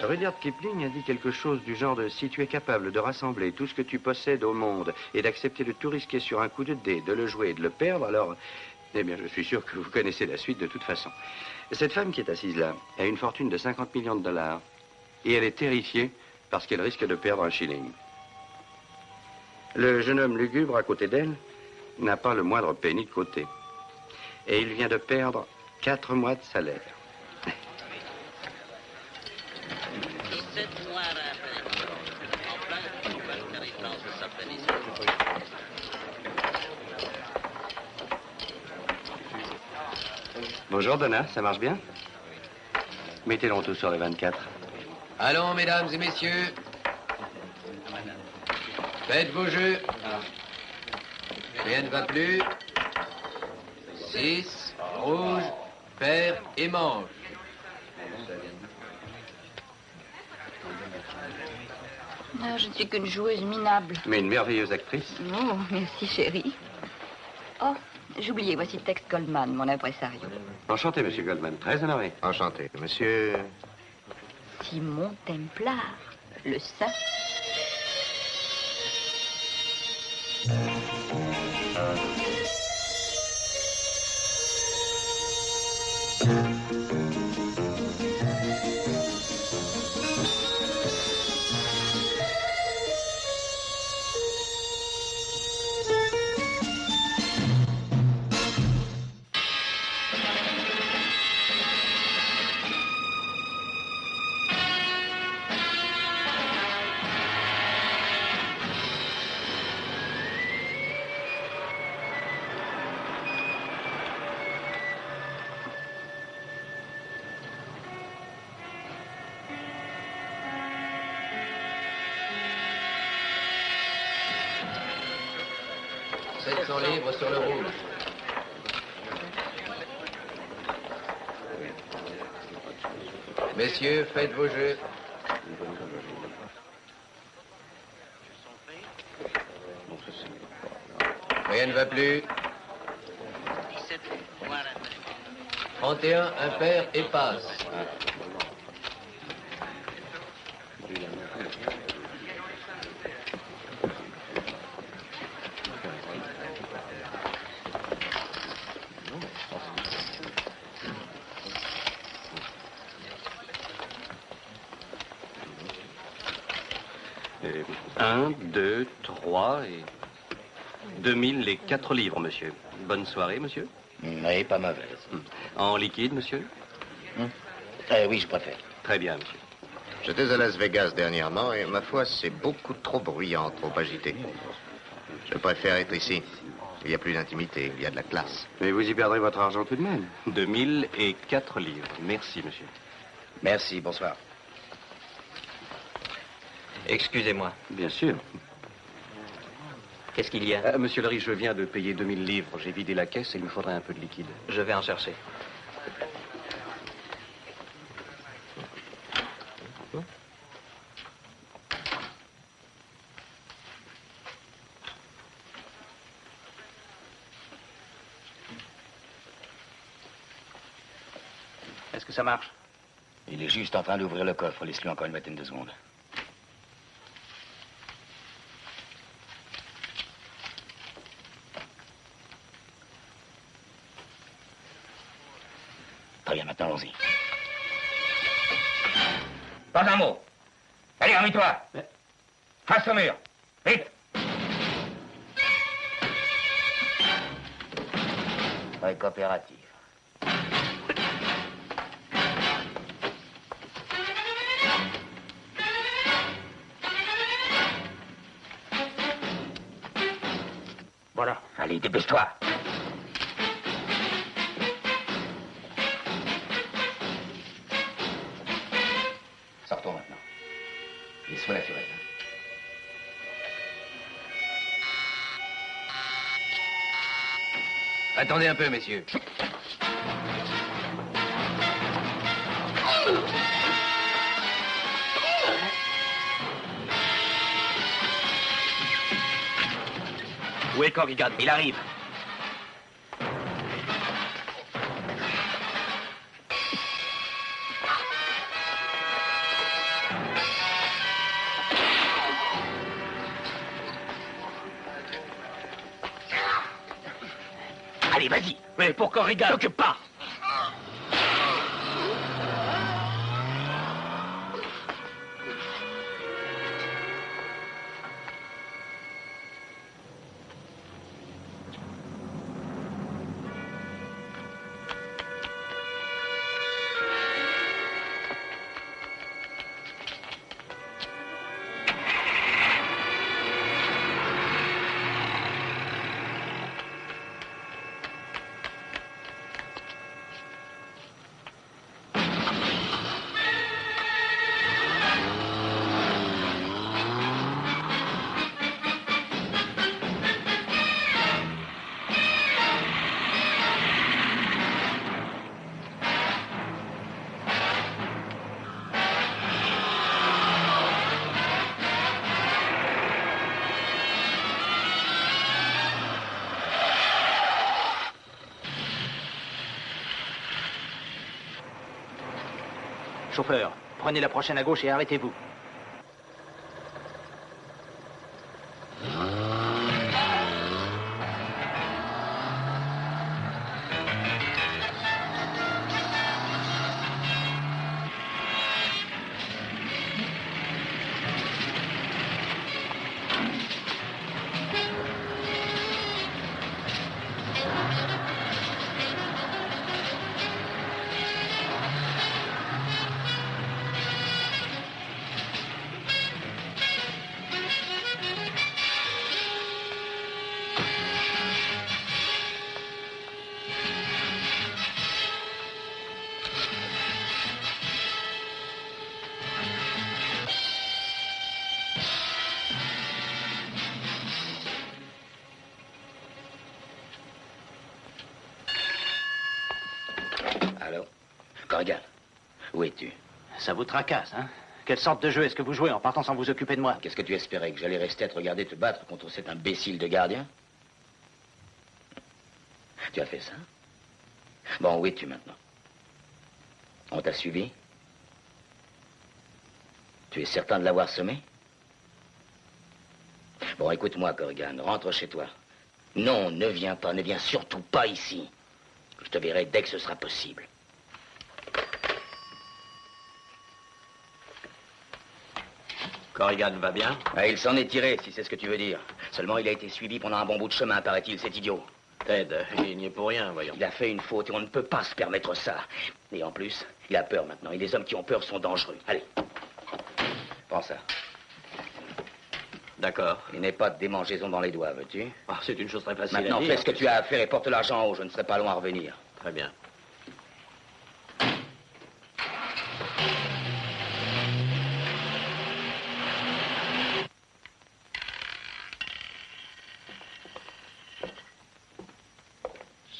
Rudyard Kipling a dit quelque chose du genre de si tu es capable de rassembler tout ce que tu possèdes au monde et d'accepter de tout risquer sur un coup de dé, de le jouer et de le perdre, alors, eh bien, je suis sûr que vous connaissez la suite de toute façon. Cette femme qui est assise là a une fortune de 50 millions de dollars et elle est terrifiée parce qu'elle risque de perdre un shilling. Le jeune homme lugubre à côté d'elle n'a pas le moindre penny de côté. Et il vient de perdre 4 mois de salaire. 17 mois après, en plein nouvelle territoire de sa péninsule. Bonjour Donna, ça marche bien? Mettez-le tout sur le 24. Allons, mesdames et messieurs. Faites vos jeux. Rien ne va plus. 6, rouge, paire et manche. Ah, je ne suis qu'une joueuse minable. Mais une merveilleuse actrice. Oh, merci, chérie. Oh, j'oubliais, voici Tex Goldman, mon impresario. Enchanté, monsieur Goldman. Très honoré. Enchanté. Monsieur... Simon Templar, le saint. Livres sur le rouge. Messieurs, faites vos jeux. Rien ne va plus. 31, impair et passe. Et 1, 2, 3 et 2000 et 4 livres, monsieur. Bonne soirée, monsieur. Oui, pas mauvaise. En liquide, monsieur? Oui, je préfère. Très bien, monsieur. J'étais à Las Vegas dernièrement et ma foi, c'est beaucoup trop bruyant, trop agité. Je préfère être ici. Il y a plus d'intimité, il y a de la classe. Mais vous y perdrez votre argent tout de même. 2000 et 4 livres. Merci, monsieur. Merci, bonsoir. Excusez-moi. Bien sûr. Qu'est-ce qu'il y a? Monsieur Larry, je viens de payer 2000 livres. J'ai vidé la caisse et il me faudrait un peu de liquide. Je vais en chercher. Est-ce que ça marche? Il est juste en train d'ouvrir le coffre. Laisse-lui encore une vingtaine de secondes. Très bien, maintenant allons-y. Pas un mot. Allez, remis-toi. Face au mur. Vite. Très coopératif. Voilà. Allez, dépêche-toi. Sortons maintenant. Laisse-moi naturel. Attendez un peu, messieurs. Où est Corrigan? Il arrive. Allez, vas-y. Mais pour Corrigan. T'occupe pas. Chauffeur, prenez la prochaine à gauche et arrêtez-vous. Allô? Corrigan, où es-tu? Ça vous tracasse, hein? Quelle sorte de jeu est-ce que vous jouez en partant sans vous occuper de moi? Qu'est-ce que tu espérais? Que j'allais rester à te regarder te battre contre cet imbécile de gardien? Tu as fait ça? Bon, où es-tu maintenant? On t'a suivi? Tu es certain de l'avoir semé? Bon, écoute-moi, Corrigan, rentre chez toi. Non, ne viens pas, ne viens surtout pas ici. Je te verrai dès que ce sera possible. Corrigan va bien? Ah, il s'en est tiré, si c'est ce que tu veux dire. Seulement, il a été suivi pendant un bon bout de chemin, paraît-il, cet idiot. Ted, il n'y est pour rien, voyons. Il a fait une faute et on ne peut pas se permettre ça. Et en plus, il a peur maintenant. Et les hommes qui ont peur sont dangereux. Allez, prends ça. D'accord. Il n'est pas de démangeaison dans les doigts, veux-tu? Ah, c'est une chose très facile Maintenant, à dire. fais ce que tu as à faire et porte l'argent en haut. Je ne serai pas long à revenir. Très bien.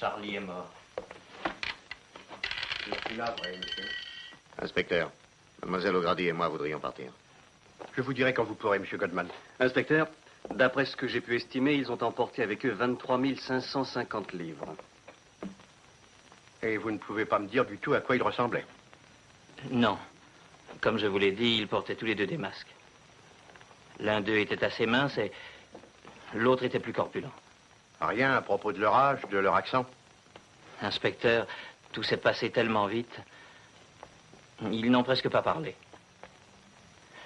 Charlie est mort. Je suis là, vrai, monsieur. Inspecteur, mademoiselle O'Grady et moi voudrions partir. Je vous dirai quand vous pourrez, monsieur Goldman. Inspecteur, d'après ce que j'ai pu estimer, ils ont emporté avec eux 23 550 livres. Et vous ne pouvez pas me dire du tout à quoi ils ressemblaient. Non. Comme je vous l'ai dit, ils portaient tous les deux des masques. L'un d'eux était assez mince et l'autre était plus corpulent. Rien à propos de leur âge, de leur accent. Inspecteur, tout s'est passé tellement vite. Ils n'ont presque pas parlé.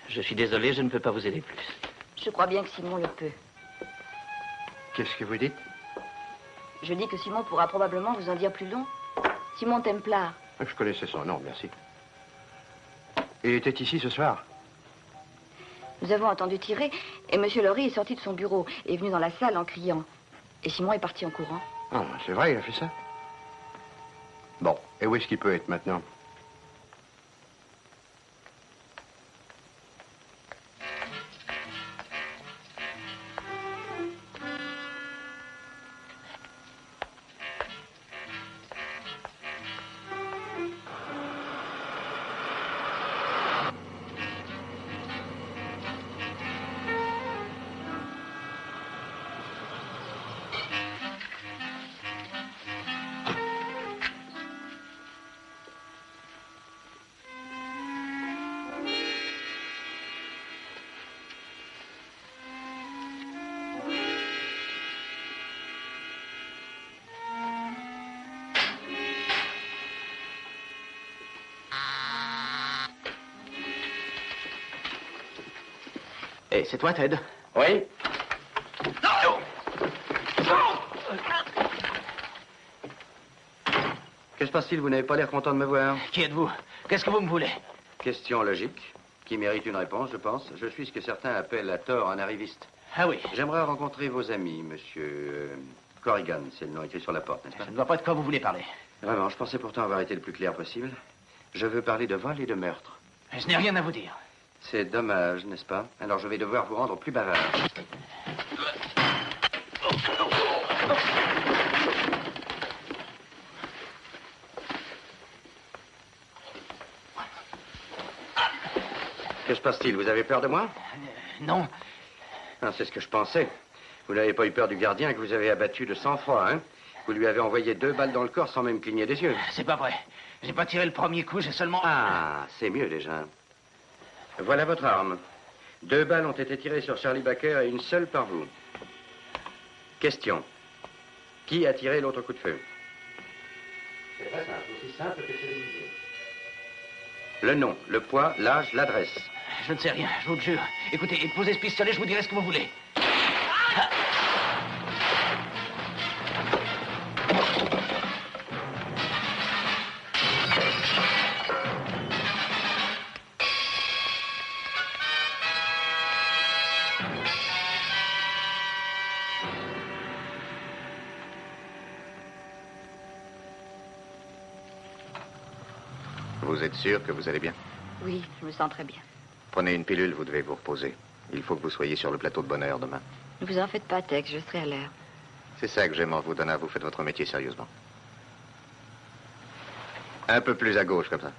Je suis désolé, je ne peux pas vous aider plus. Je crois bien que Simon le peut. Qu'est-ce que vous dites? Je dis que Simon pourra probablement vous en dire plus long. Simon Templar. Je connaissais son nom, merci. Il était ici ce soir? Nous avons entendu tirer et M. Lorry est sorti de son bureau et est venu dans la salle en criant. Et Simon est parti en courant. Ah, c'est vrai, il a fait ça? Bon, et où est-ce qu'il peut être maintenant? Eh, c'est toi, Ted? Oui? Que se passe-t-il? Vous n'avez pas l'air content de me voir. Qui êtes-vous? Qu'est-ce que vous me voulez? Question logique, qui mérite une réponse, je pense. Je suis ce que certains appellent à tort un arriviste. Ah oui. J'aimerais rencontrer vos amis, monsieur Corrigan, c'est le nom écrit sur la porte, n'est-ce pas? Je ne vois pas de quoi vous voulez parler. Vraiment, je pensais pourtant avoir été le plus clair possible. Je veux parler de vol et de meurtre. Je n'ai rien à vous dire. C'est dommage, n'est-ce pas? Alors je vais devoir vous rendre plus bavard. Que se passe-t-il? Vous avez peur de moi? Non. Ah, c'est ce que je pensais. Vous n'avez pas eu peur du gardien que vous avez abattu de sang-froid, hein? Vous lui avez envoyé 2 balles dans le corps sans même cligner des yeux. C'est pas vrai. J'ai pas tiré le premier coup, j'ai seulement... Ah, c'est mieux déjà. Voilà votre arme. 2 balles ont été tirées sur Charlie Baker et une seule par vous. Question. Qui a tiré l'autre coup de feu? C'est très simple, aussi simple que télévisé. Le nom, le poids, l'âge, l'adresse. Je ne sais rien, je vous le jure. Écoutez, posez ce pistolet, je vous dirai ce que vous voulez. Vous êtes sûr que vous allez bien? Oui, je me sens très bien. Prenez une pilule, vous devez vous reposer. Il faut que vous soyez sur le plateau de bonheur demain. Ne vous en faites pas, Tex, je serai à l'heure. C'est ça que j'aime en vous, Donna. Vous faites votre métier sérieusement. Un peu plus à gauche, comme ça.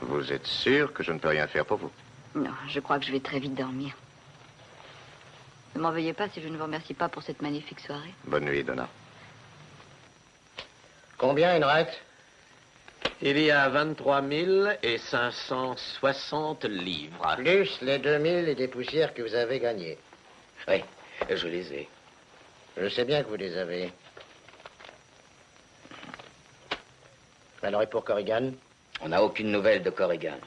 Vous êtes sûr que je ne peux rien faire pour vous? Non, je crois que je vais très vite dormir. Ne m'en veuillez pas si je ne vous remercie pas pour cette magnifique soirée. Bonne nuit, Donna. Combien il reste? Il y a 23 560 livres. Plus les 2000 et des poussières que vous avez gagnées. Oui, je les ai. Je sais bien que vous les avez. Alors, et pour Corrigan? On n'a aucune nouvelle de Corrigan.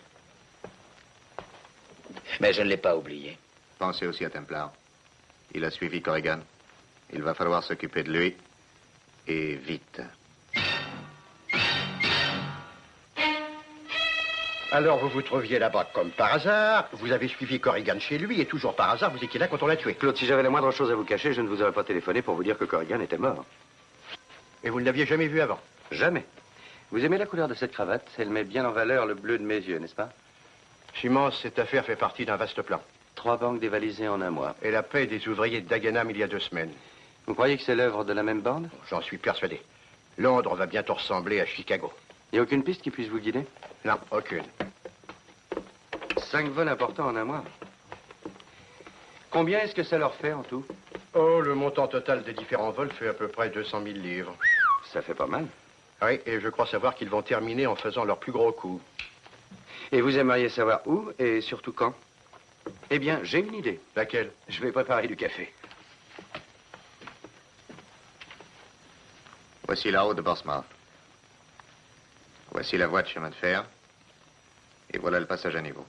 Mais je ne l'ai pas oublié. Pensez aussi à Templar. Il a suivi Corrigan. Il va falloir s'occuper de lui. Et vite. Alors vous vous trouviez là-bas comme par hasard, vous avez suivi Corrigan chez lui et toujours par hasard vous étiez là quand on l'a tué. Claude, si j'avais la moindre chose à vous cacher, je ne vous aurais pas téléphoné pour vous dire que Corrigan était mort. Et vous ne l'aviez jamais vu avant? Jamais. Vous aimez la couleur de cette cravate? Elle met bien en valeur le bleu de mes yeux, n'est-ce pas? Simon, cette affaire fait partie d'un vaste plan. 3 banques dévalisées en un mois. Et la paix des ouvriers de Dagenham il y a 2 semaines. Vous croyez que c'est l'œuvre de la même bande? J'en suis persuadé. Londres va bientôt ressembler à Chicago. Il n'y a aucune piste qui puisse vous guider? Non, aucune. 5 vols importants en un mois. Combien est-ce que ça leur fait en tout? Oh, le montant total des différents vols fait à peu près 200 000 livres. Ça fait pas mal. Oui, et je crois savoir qu'ils vont terminer en faisant leur plus gros coup. Et vous aimeriez savoir où et surtout quand? Eh bien, j'ai une idée. Laquelle? Je vais préparer du café. Voici la route de Portsmouth. Voici la voie de chemin de fer. Et voilà le passage à niveau.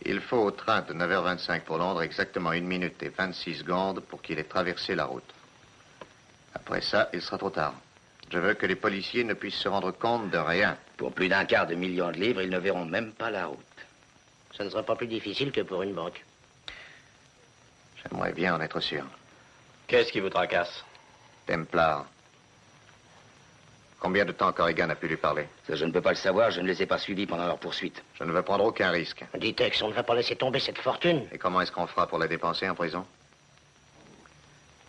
Il faut au train de 9h25 pour Londres exactement 1 minute et 26 secondes pour qu'il ait traversé la route. Après ça, il sera trop tard. Je veux que les policiers ne puissent se rendre compte de rien. Pour plus d'un quart de million de livres, ils ne verront même pas la route. Ça ne sera pas plus difficile que pour une banque. J'aimerais bien en être sûr. Qu'est-ce qui vous tracasse? Templar. Combien de temps Corrigan a pu lui parler? Ça, je ne peux pas le savoir, je ne les ai pas suivis pendant leur poursuite. Je ne veux prendre aucun risque. Dis Tex, on ne va pas laisser tomber cette fortune. Et comment est-ce qu'on fera pour la dépenser en prison?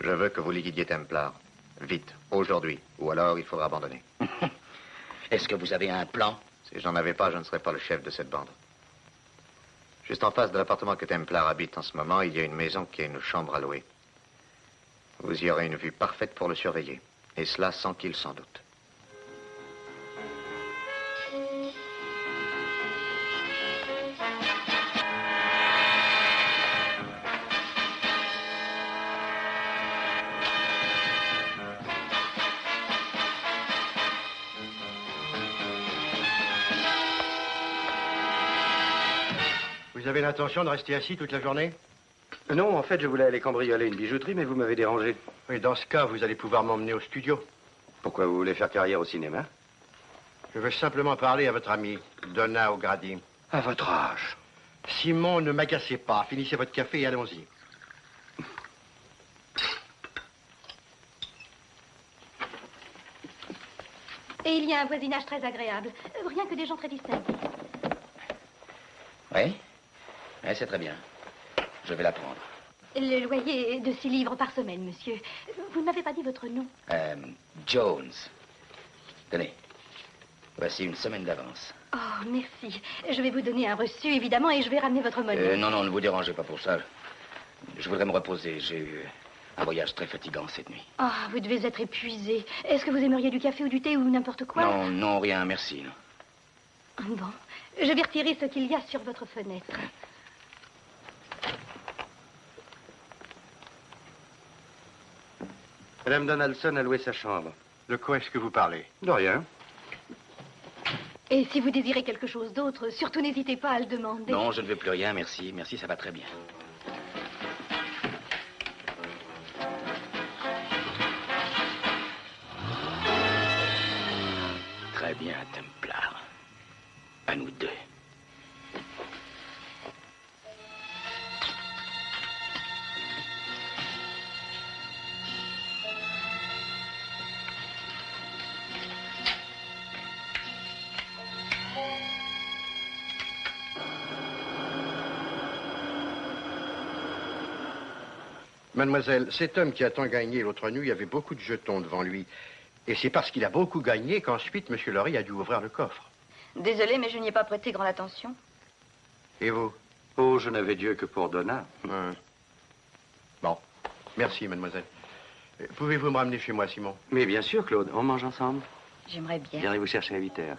Je veux que vous liquidiez Templar. Vite, aujourd'hui. Ou alors il faudra abandonner. Est-ce que vous avez un plan? Si j'en avais pas, je ne serais pas le chef de cette bande. Juste en face de l'appartement que Templar habite en ce moment, il y a une maison qui a une chambre à louer. Vous y aurez une vue parfaite pour le surveiller. Et cela sans qu'il s'en doute. Vous avez l'intention de rester assis toute la journée? Non, en fait, je voulais aller cambrioler une bijouterie, mais vous m'avez dérangé. Oui, dans ce cas, vous allez pouvoir m'emmener au studio. Pourquoi vous voulez faire carrière au cinéma? Je veux simplement parler à votre ami, Donna O'Grady. À votre âge. Simon, ne m'agacez pas. Finissez votre café et allons-y. Et il y a un voisinage très agréable. Rien que des gens très distincts. Oui? Oui, c'est très bien. Je vais la prendre. Le loyer est de 6 livres par semaine, monsieur. Vous ne m'avez pas dit votre nom. Jones. Tenez. Voici une semaine d'avance. Oh, merci. Je vais vous donner un reçu, évidemment, et je vais ramener votre monnaie. Non, ne vous dérangez pas pour ça. Je voudrais me reposer. J'ai eu un voyage très fatigant cette nuit. Ah, vous devez être épuisé. Est-ce que vous aimeriez du café ou du thé ou n'importe quoi? Non, rien, merci. Non. Bon, je vais retirer ce qu'il y a sur votre fenêtre. Madame Donaldson a loué sa chambre. De quoi est-ce que vous parlez? De rien. Et si vous désirez quelque chose d'autre, surtout n'hésitez pas à le demander. Non, je ne veux plus rien, merci. Merci, ça va très bien. Très bien, Templar. À nous deux. Mademoiselle, cet homme qui a tant gagné l'autre nuit avait beaucoup de jetons devant lui. Et c'est parce qu'il a beaucoup gagné qu'ensuite, M. Lorry a dû ouvrir le coffre. Désolée, mais je n'y ai pas prêté grande attention. Et vous? Oh, je n'avais Dieu que pour Donna. Bon. Merci, mademoiselle. Pouvez-vous me ramener chez moi, Simon? Mais bien sûr, Claude. On mange ensemble? J'aimerais bien. J'irai vous chercher à 8 heures.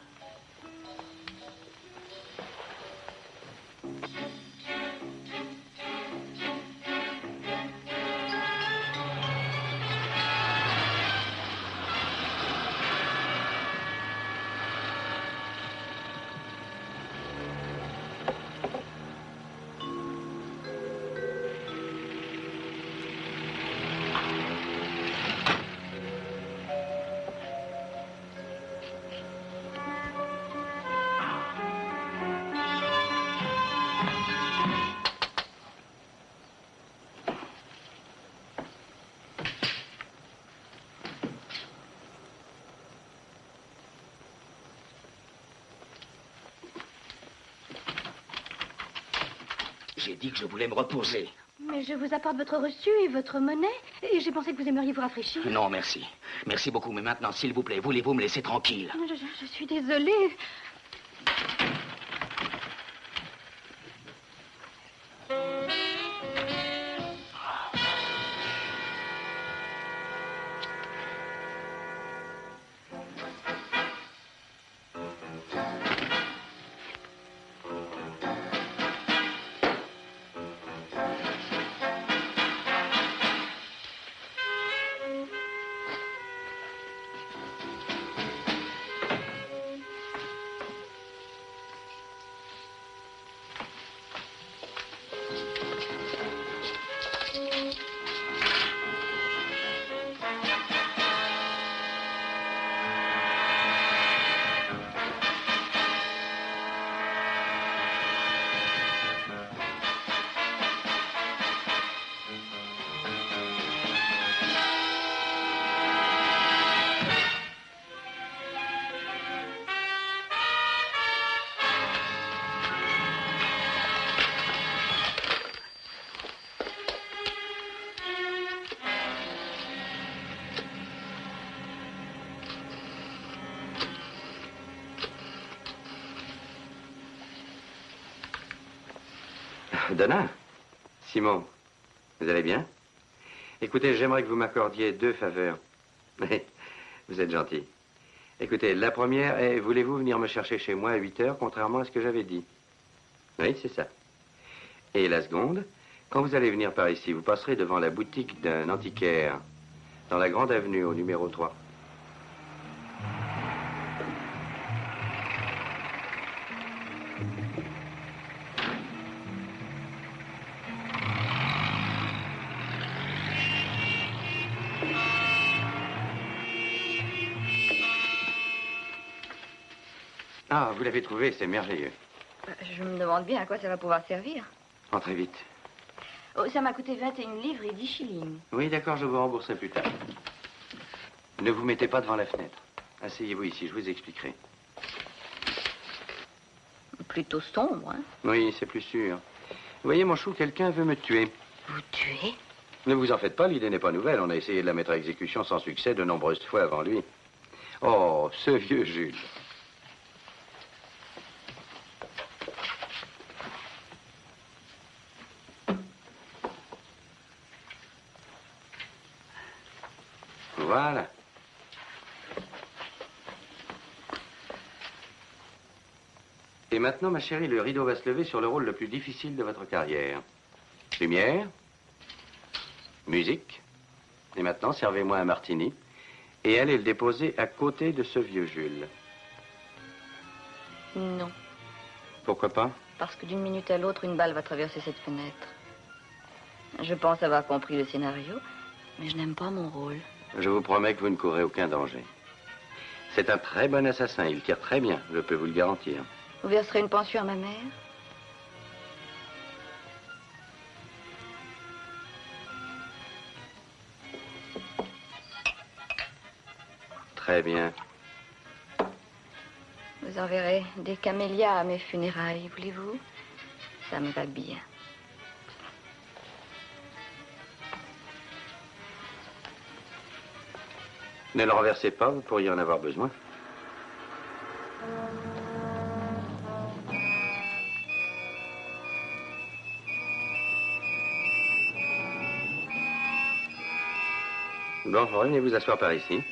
J'ai dit que je voulais me reposer. Mais je vous apporte votre reçu et votre monnaie. Et j'ai pensé que vous aimeriez vous rafraîchir. Non, merci. Merci beaucoup, mais maintenant, s'il vous plaît, voulez-vous me laisser tranquille? Je suis désolée. Donna? Simon, vous allez bien? Écoutez, j'aimerais que vous m'accordiez 2 faveurs. Vous êtes gentil. Écoutez, la première est, voulez-vous venir me chercher chez moi à 8 heures, contrairement à ce que j'avais dit? Oui, c'est ça. Et la seconde, quand vous allez venir par ici, vous passerez devant la boutique d'un antiquaire, dans la grande avenue, au numéro 3. Ah, vous l'avez trouvé, c'est merveilleux. Je me demande bien à quoi ça va pouvoir servir. Entrez vite. Oh, ça m'a coûté 21 livres et 10 shillings. Oui, d'accord, je vous rembourserai plus tard. Ne vous mettez pas devant la fenêtre. Asseyez-vous ici, je vous expliquerai. Plutôt sombre, hein? Oui, c'est plus sûr. Vous voyez, mon chou, quelqu'un veut me tuer. Vous tuer? Ne vous en faites pas, l'idée n'est pas nouvelle. On a essayé de la mettre à exécution sans succès de nombreuses fois avant lui. Oh, ce vieux Jules. Voilà. Et maintenant, ma chérie, le rideau va se lever sur le rôle le plus difficile de votre carrière. Lumière, musique, et maintenant, servez-moi un martini, et allez le déposer à côté de ce vieux Jules. Non, Pourquoi pas? parce que d'une minute à l'autre, une balle va traverser cette fenêtre. Je pense avoir compris le scénario, mais je n'aime pas mon rôle. Je vous promets que vous ne courrez aucun danger. C'est un très bon assassin, il tire très bien, je peux vous le garantir. Vous verserez une pension à ma mère? Très bien. Vous enverrez des camélias à mes funérailles, voulez-vous? Ça me va bien. Ne le renversez pas, vous pourriez en avoir besoin. Bon, revenez vous asseoir par ici.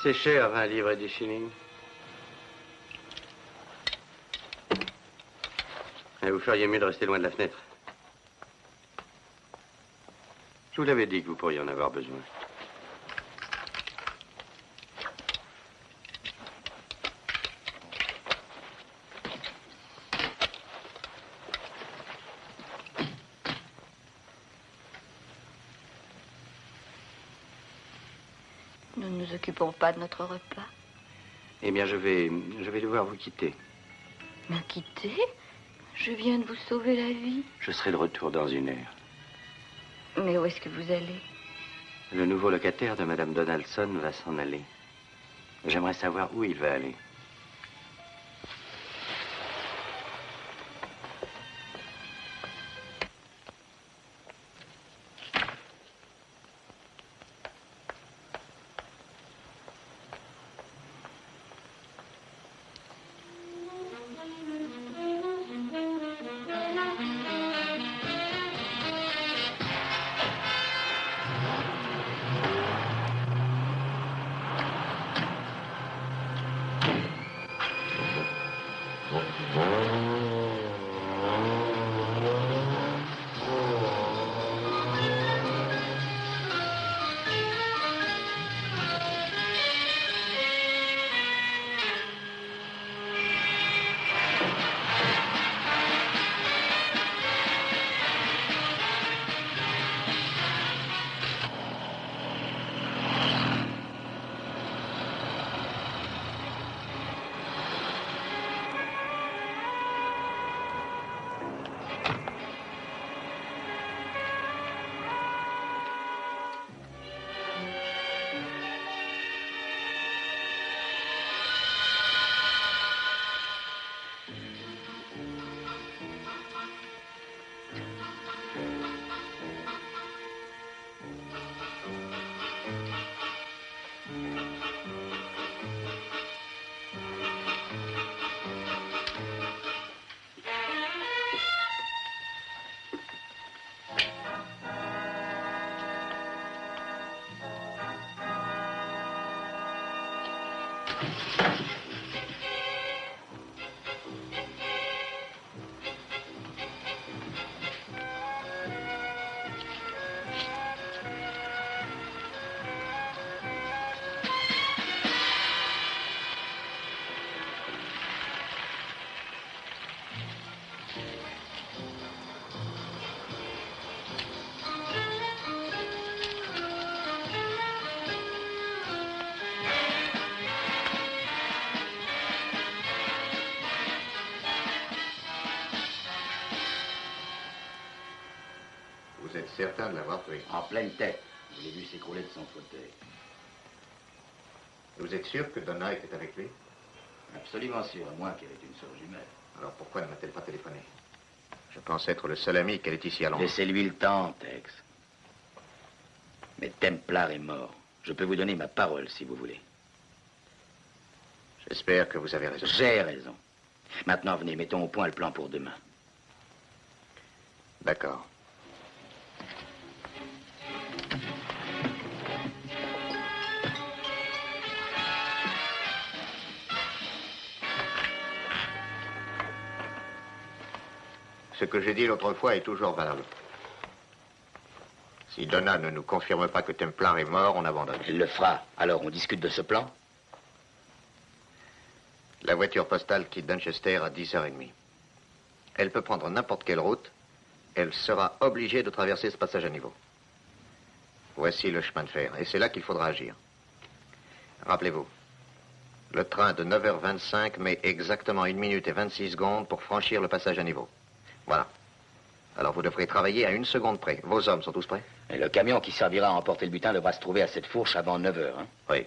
C'est cher, 20 livres et 10 shillings. Et vous feriez mieux de rester loin de la fenêtre. Je vous l'avais dit que vous pourriez en avoir besoin. Nous ne nous occupons pas de notre repas. Eh bien, je vais devoir vous quitter. Me quitter? Je viens de vous sauver la vie. Je serai de retour dans 1 heure. Mais où est-ce que vous allez? Le nouveau locataire de Madame Donaldson va s'en aller. J'aimerais savoir où il va aller. certain de l'avoir tué. En pleine tête. Je l'ai vu s'écrouler de son fauteuil. Vous êtes sûr que Donna était avec lui? Absolument sûr, à moins qu'elle ait une sœur jumelle. Alors pourquoi ne m'a-t-elle pas téléphoné? Je pense être le seul ami qu'elle est ici à Londres. Laissez-lui le temps, Tex. Mais Templar est mort. Je peux vous donner ma parole, si vous voulez. J'espère que vous avez raison. J'ai raison. Maintenant, venez, mettons au point le plan pour demain. D'accord. Ce que j'ai dit l'autre fois est toujours valable. Si Donna ne nous confirme pas que Templar est mort, on abandonne. Elle le fera. Alors, on discute de ce plan? La voiture postale quitte Manchester à 10h30. Elle peut prendre n'importe quelle route. Elle sera obligée de traverser ce passage à niveau. Voici le chemin de fer, et c'est là qu'il faudra agir. Rappelez-vous, le train de 9h25 met exactement 1 minute et 26 secondes pour franchir le passage à niveau. Voilà. Alors vous devrez travailler à 1 seconde près. Vos hommes sont tous prêts? Et le camion qui servira à emporter le butin devra se trouver à cette fourche avant 9h. Hein? Oui.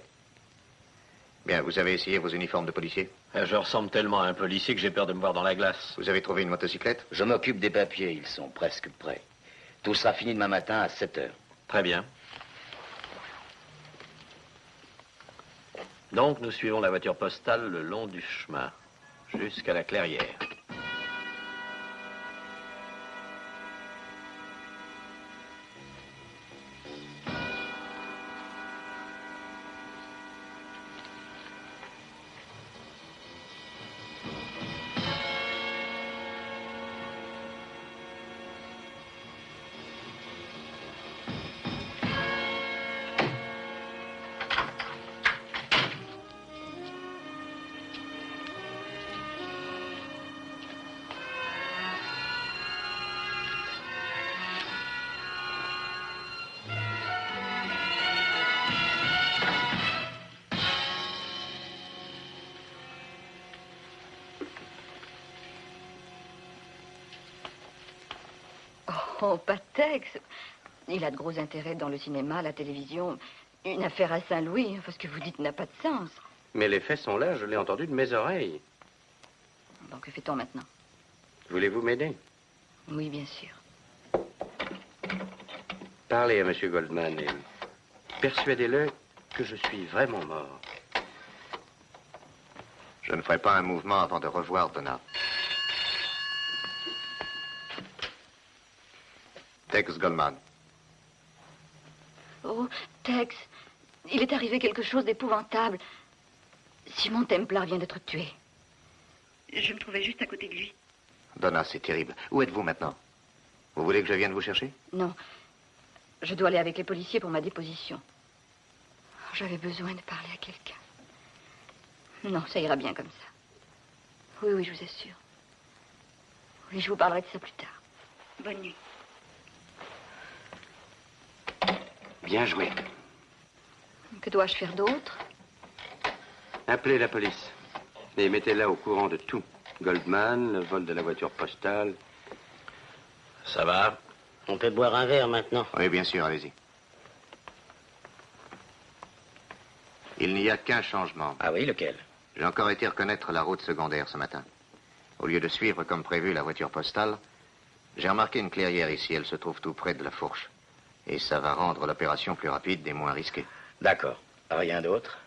Bien, vous avez essayé vos uniformes de policier? Je ressemble tellement à un policier que j'ai peur de me voir dans la glace. Vous avez trouvé une motocyclette? Je m'occupe des papiers, ils sont presque prêts. Tout sera fini demain matin à 7h. Très bien. Donc, nous suivons la voiture postale le long du chemin, jusqu'à la clairière. Oh, pas Tex. Il a de gros intérêts dans le cinéma, la télévision. Une affaire à Saint-Louis, ce que vous dites n'a pas de sens. Mais les faits sont là, je l'ai entendu de mes oreilles. Donc, que fait-on maintenant? Voulez-vous m'aider? Oui, bien sûr. Parlez à M. Goldman et persuadez-le que je suis vraiment mort. Je ne ferai pas un mouvement avant de revoir Donna. Tex Goldman. Oh, Tex, il est arrivé quelque chose d'épouvantable. Simon Templar vient d'être tué. Je me trouvais juste à côté de lui. Donna, c'est terrible. Où êtes-vous maintenant? Vous voulez que je vienne vous chercher? Non. Je dois aller avec les policiers pour ma déposition. J'avais besoin de parler à quelqu'un. Non, ça ira bien comme ça. Oui, oui, je vous assure. Oui, je vous parlerai de ça plus tard. Bonne nuit. Bien joué. Que dois-je faire d'autre? Appelez la police et mettez-la au courant de tout. Goldman, le vol de la voiture postale. Ça va? On peut boire un verre maintenant. Oui, bien sûr, allez-y. Il n'y a qu'un changement. Ah oui, lequel? J'ai encore été reconnaître la route secondaire ce matin. Au lieu de suivre comme prévu la voiture postale, j'ai remarqué une clairière ici. Elle se trouve tout près de la fourche. Et ça va rendre l'opération plus rapide et moins risquée. D'accord. Rien d'autre?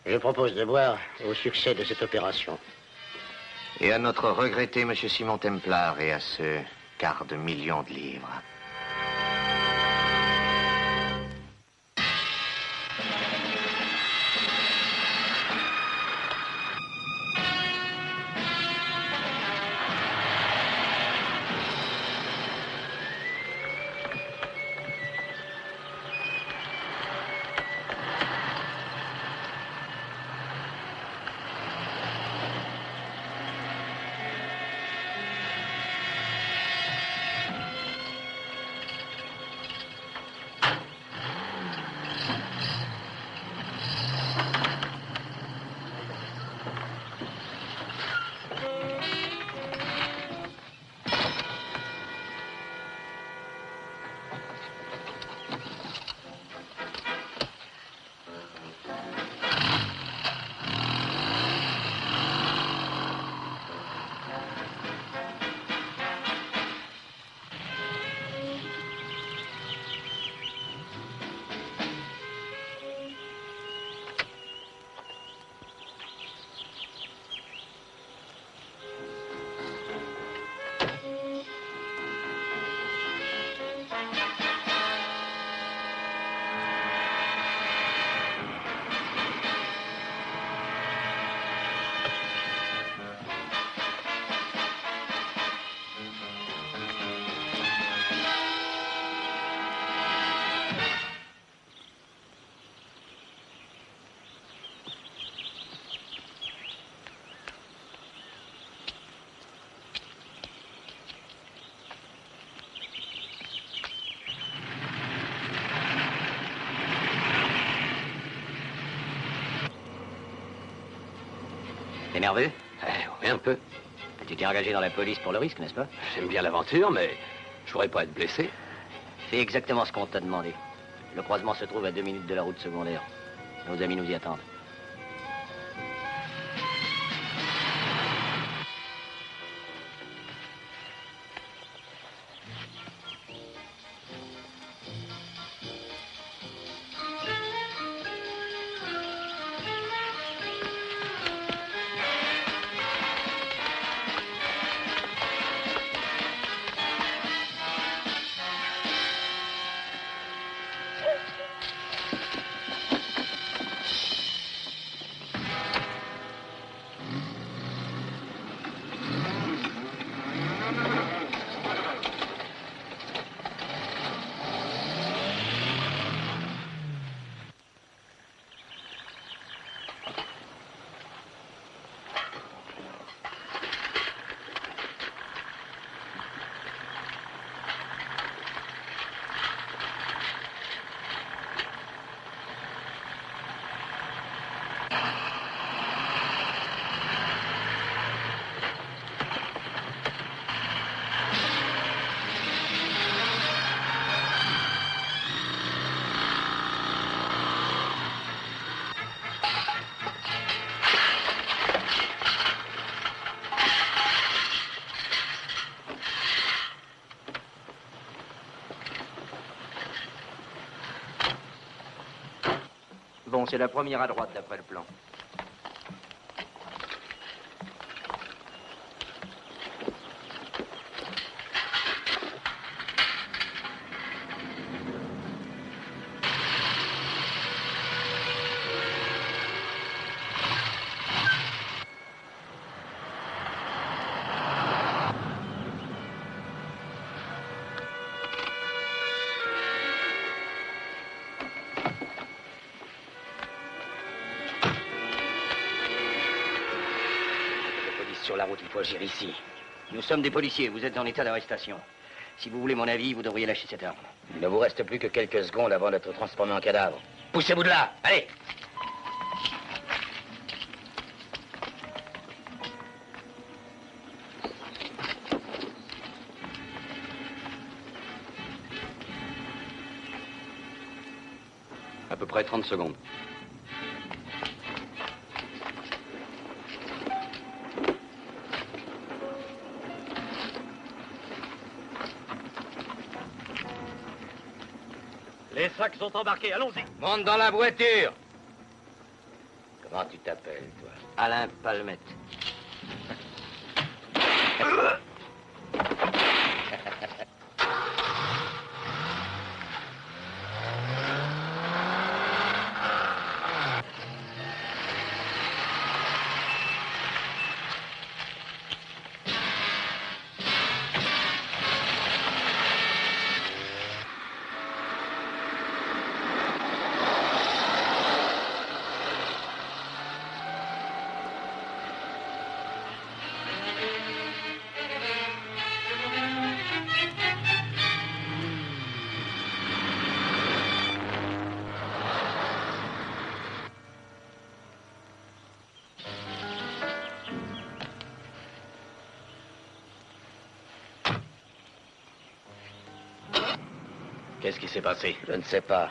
Je propose de boire au succès de cette opération. Et à notre regretté M. Simon Templar et à ce quart de million de livres. T'es nerveux? Oui, un peu. Tu t'es engagé dans la police pour le risque, n'est-ce pas? J'aime bien l'aventure, mais je voudrais pas être blessé. Fais exactement ce qu'on t'a demandé. Le croisement se trouve à 2 minutes de la route secondaire. Nos amis nous y attendent. Bon, c'est la première à droite, d'après le plan. Sur la route, il faut agir ici. Nous sommes des policiers, vous êtes en état d'arrestation. Si vous voulez mon avis, vous devriez lâcher cette arme. Il ne vous reste plus que quelques secondes avant d'être transformé en cadavre. Poussez-vous de là, allez! À peu près 30 secondes. Les sacs sont embarqués, allons-y. Monte dans la voiture. Comment tu t'appelles, toi? Alain Palmette. Qu'est-ce qui s'est passé? Je ne sais pas.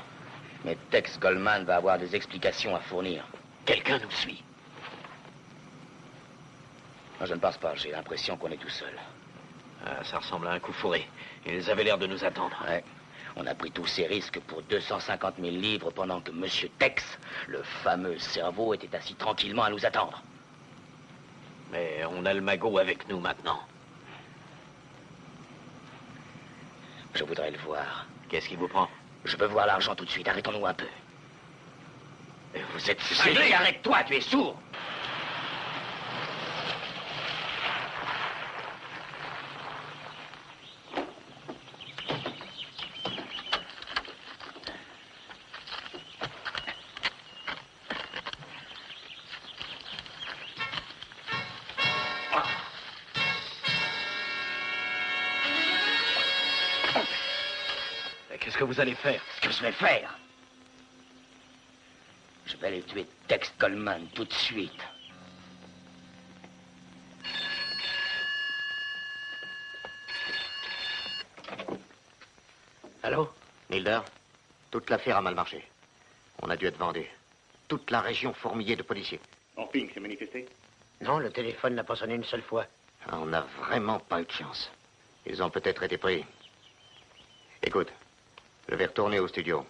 Mais Tex Coleman va avoir des explications à fournir. Quelqu'un nous suit. Non, je ne pense pas. J'ai l'impression qu'on est tout seul. Ah, ça ressemble à un coup fourré. Ils avaient l'air de nous attendre. Ouais. On a pris tous ces risques pour 250 000 livres pendant que Monsieur Tex, le fameux cerveau, était assis tranquillement à nous attendre. Mais on a le magot avec nous maintenant. Je voudrais le voir. Qu'est-ce qui vous prend? Je veux voir l'argent tout de suite. Arrêtons-nous un peu. Vous êtes cinglé. Arrête-toi, tu es sourd. Qu'est-ce que vous allez faire? Ce que je vais faire? Je vais aller tuer Tex Coleman tout de suite. Allô? Nilder, toute l'affaire a mal marché. On a dû être vendu. Toute la région fourmillée de policiers. Orping s'est manifesté? Non, le téléphone n'a pas sonné une seule fois. On n'a vraiment pas eu de chance. Ils ont peut-être été pris. Écoute, je vais retourner au studio.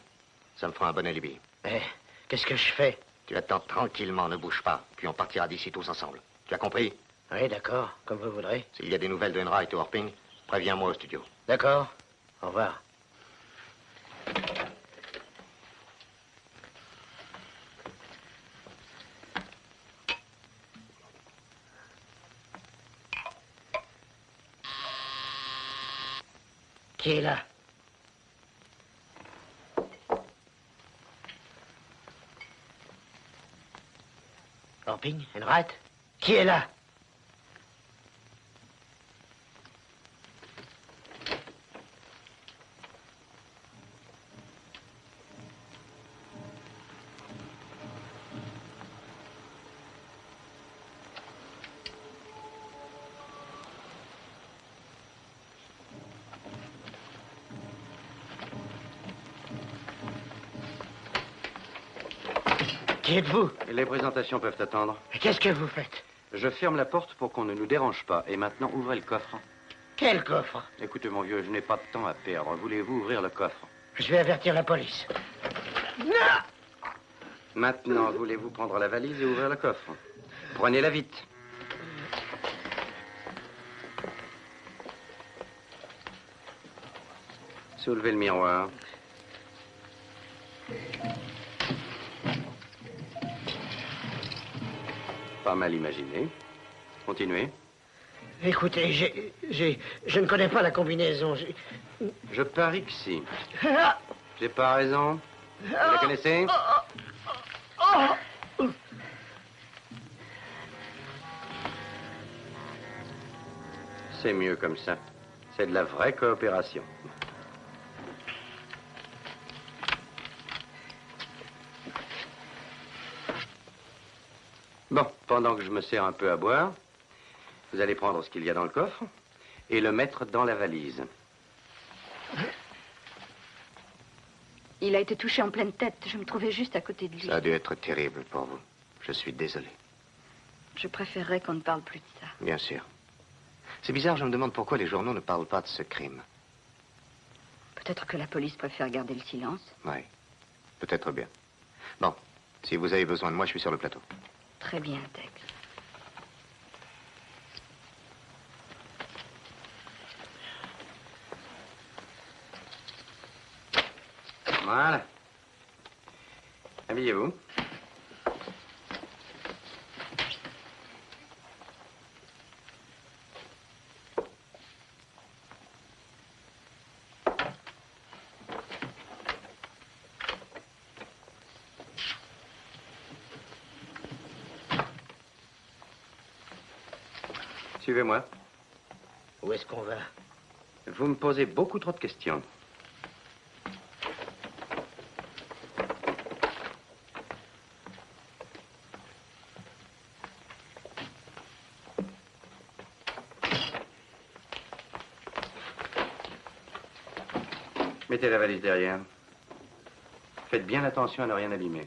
Ça me fera un bon alibi. Mais qu'est-ce que je fais? Tu attends tranquillement, ne bouge pas. Puis on partira d'ici tous ensemble. Tu as compris? Oui, d'accord, comme vous voudrez. S'il y a des nouvelles de Enright ou Orping, préviens-moi au studio. D'accord. Au revoir. Qui est là? Orping? Enright? Qui est là? Qui êtes-vous? Les présentations peuvent attendre. Qu'est-ce que vous faites? Je ferme la porte pour qu'on ne nous dérange pas. Et maintenant, ouvrez le coffre. Quel coffre? Écoutez, mon vieux, je n'ai pas de temps à perdre. Voulez-vous ouvrir le coffre? Je vais avertir la police. Non! Maintenant, voulez-vous prendre la valise et ouvrir le coffre? Prenez-la vite. Soulevez le miroir. Pas mal imaginé. Continuez. Écoutez, je ne connais pas la combinaison. Je parie que si. J'ai pas raison. Vous la connaissez? C'est mieux comme ça. C'est de la vraie coopération. Bon, pendant que je me sers un peu à boire, vous allez prendre ce qu'il y a dans le coffre et le mettre dans la valise. Il a été touché en pleine tête. Je me trouvais juste à côté de lui. Ça a dû être terrible pour vous. Je suis désolé. Je préférerais qu'on ne parle plus de ça. Bien sûr. C'est bizarre, je me demande pourquoi les journaux ne parlent pas de ce crime. Peut-être que la police préfère garder le silence. Oui, peut-être bien. Bon, si vous avez besoin de moi, je suis sur le plateau. Très bien, Tex. Voilà. Habillez-vous. Suivez-moi. Où est-ce qu'on va? Vous me posez beaucoup trop de questions. Mettez la valise derrière. Faites bien attention à ne rien abîmer.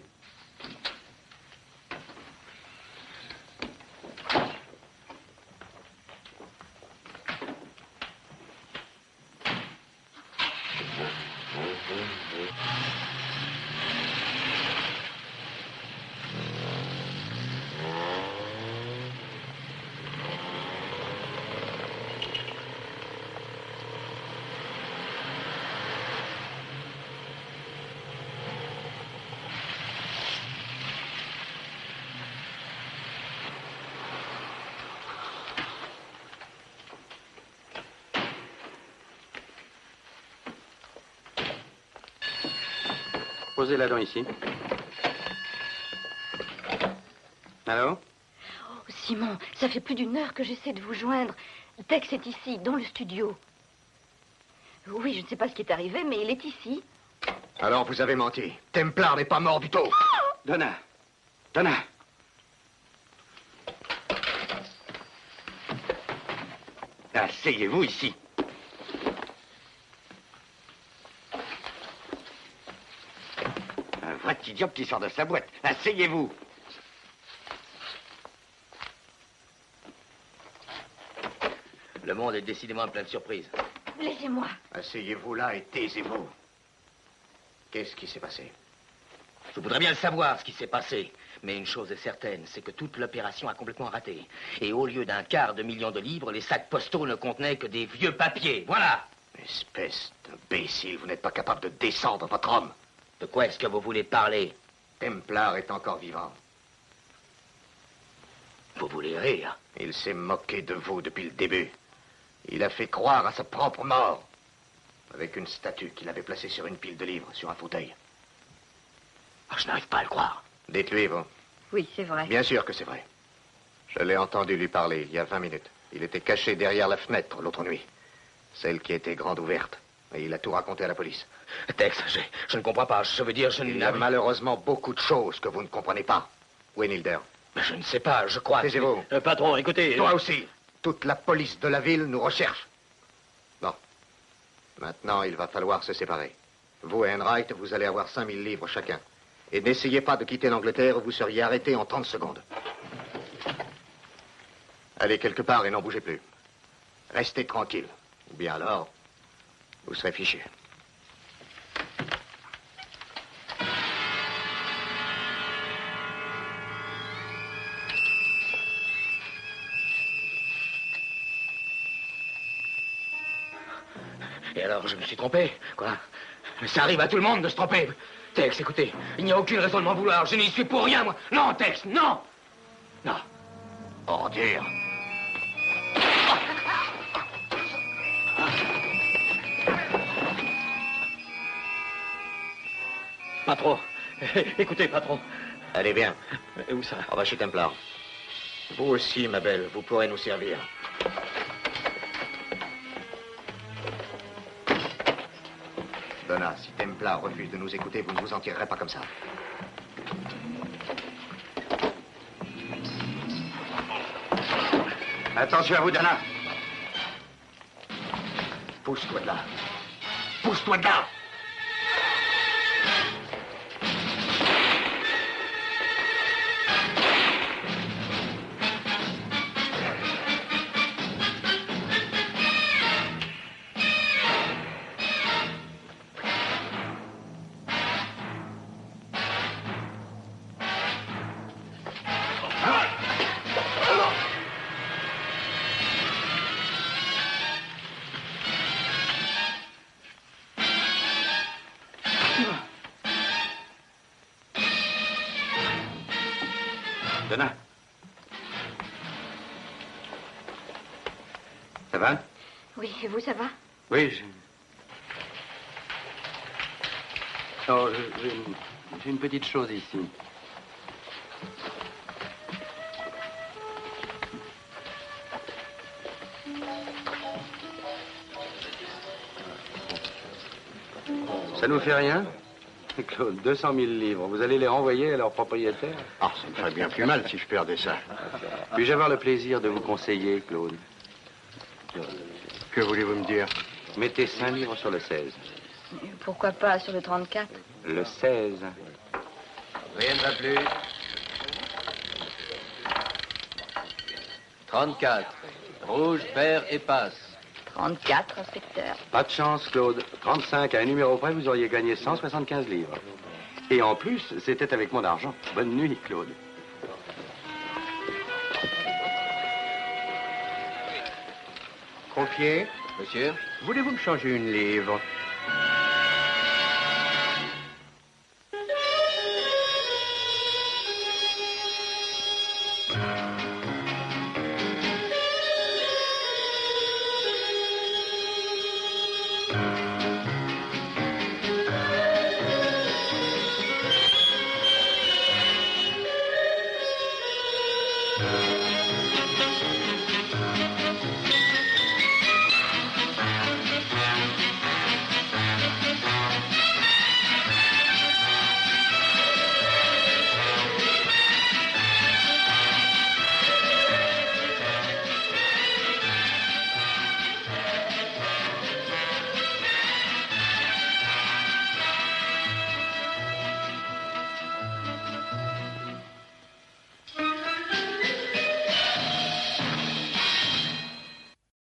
Posez-la donc ici. Allô? Oh, Simon, ça fait plus d'1 heure que j'essaie de vous joindre. Tex est ici, dans le studio. Oui, je ne sais pas ce qui est arrivé, mais il est ici. Alors, vous avez menti. Templar n'est pas mort du tout. Donna. Donna. Asseyez-vous ici. petit diable qui sort de sa boîte. Asseyez-vous. Le monde est décidément plein de surprises. Laissez-moi. Asseyez-vous là et taisez-vous. Qu'est-ce qui s'est passé? Je voudrais bien le savoir, ce qui s'est passé. Mais une chose est certaine, c'est que toute l'opération a complètement raté. Et au lieu d'un quart de million de livres, les sacs postaux ne contenaient que des vieux papiers. Voilà. Espèce d'imbécile, vous n'êtes pas capable de descendre votre homme. De quoi est-ce que vous voulez parler? Templar est encore vivant. Vous voulez rire? Il s'est moqué de vous depuis le début. Il a fait croire à sa propre mort. Avec une statue qu'il avait placée sur une pile de livres, sur un fauteuil. Oh, je n'arrive pas à le croire. Dites-lui, vous. Oui, c'est vrai. Bien sûr que c'est vrai. Je l'ai entendu lui parler il y a 20 minutes. Il était caché derrière la fenêtre l'autre nuit. Celle qui était grande ouverte. Et il a tout raconté à la police. Tex, je ne comprends pas. Je veux dire, Il y a malheureusement beaucoup de choses que vous ne comprenez pas. Où est Nilder? Mais je ne sais pas, je crois... Taisez-vous. Patron, écoutez... Toi aussi. Toute la police de la ville nous recherche. Bon. Maintenant, il va falloir se séparer. Vous et Enright, vous allez avoir 5000 livres chacun. Et n'essayez pas de quitter l'Angleterre ou vous seriez arrêté en 30 secondes. Allez quelque part et n'en bougez plus. Restez tranquille. Ou bien alors, vous serez fichés. Et alors, je me suis trompé, quoi? Mais ça arrive à tout le monde de se tromper. Tex, écoutez, il n'y a aucune raison de m'en vouloir. Je n'y suis pour rien, moi. Non, Tex, non! Non. Ordure. Patron, écoutez, patron. Allez, bien. Où ça? On va chez Templar. Vous aussi, ma belle, vous pourrez nous servir. Donna, si Templar refuse de nous écouter, vous ne vous en tirerez pas comme ça. Attention à vous, Donna. Pousse-toi de là. Pousse-toi de là! Donna. Ça va? Oui, et vous, ça va? Oui, Oh, j'ai une petite chose ici. Ça nous fait rien? Claude, 200 000 livres. Vous allez les renvoyer à leur propriétaire? Ah, ça me ferait bien plus mal si je perdais ça. Puis-je avoir le plaisir de vous conseiller, Claude? Que voulez-vous me dire? Mettez 5 livres sur le 16. Pourquoi pas sur le 34? Le 16. Rien ne va plus. 34. Rouge, vert et passe. 34, inspecteur. Pas de chance, Claude. 35 à un numéro près, vous auriez gagné 175 livres. Et en plus, c'était avec mon argent. Bonne nuit, Claude. Confier? Monsieur? Voulez-vous me changer une livre?